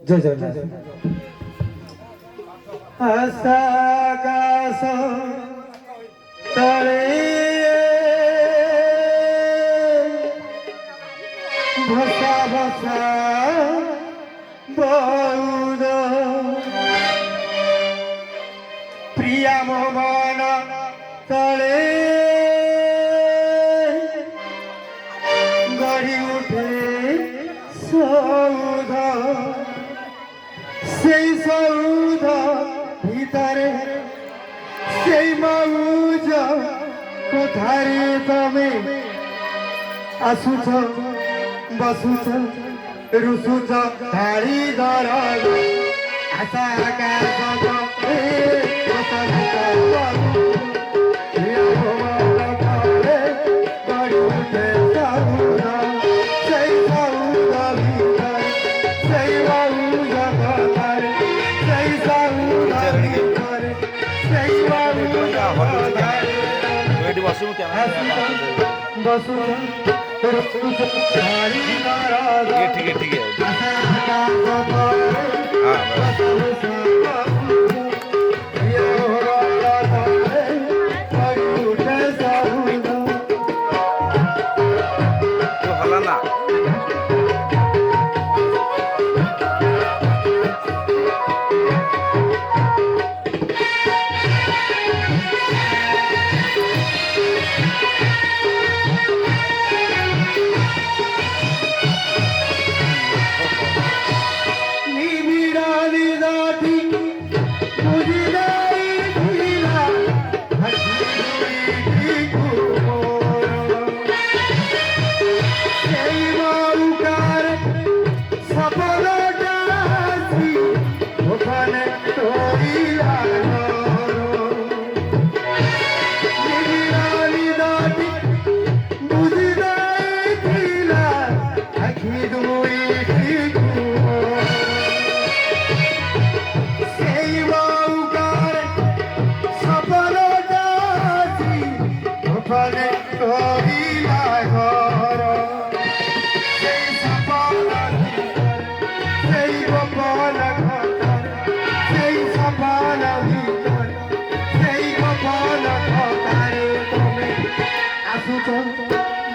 জয় জগন্নাথ। আকাশ তলে ভসা ভসা বৌদ প্রিয়া মন তলে গড়ি উঠে সৌধ, সেই সৌধ ভিতরে সেই মৌজ কোথারে তুমি আসুছ বসুছ রুসুছ ধাড়ি ধর আশা আকাশ ठीक है हलाना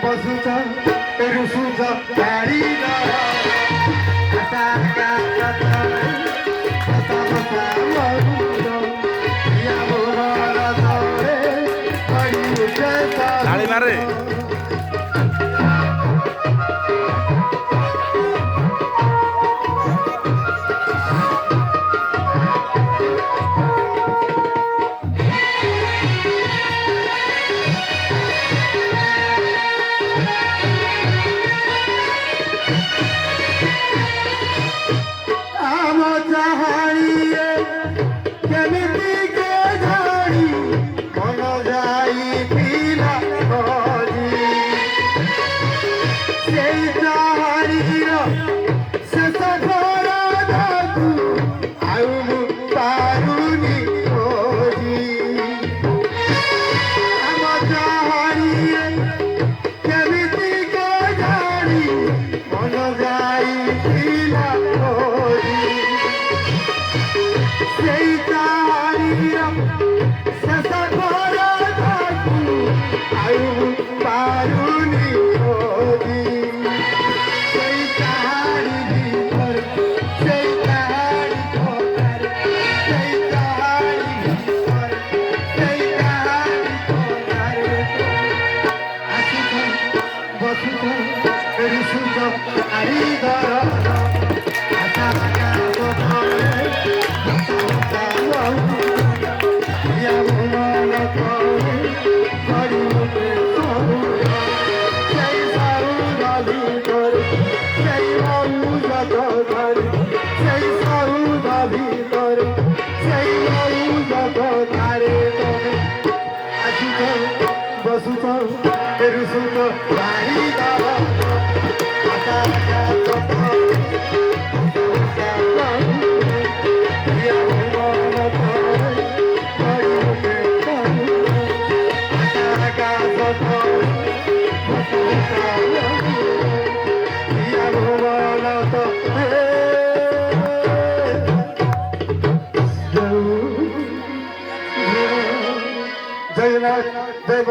বসুছ রুসুছ ধাড়ি ধর আশা আকাশ ভসা ভসা মৌজ প্রিয়া মোহন তলে গড়ি উঠে ताली मारे বসুছ রুসুছ ধাড়ি ধর আশা আকাশ ଜୟ ଜଗନ୍ନାଥ ଜୟ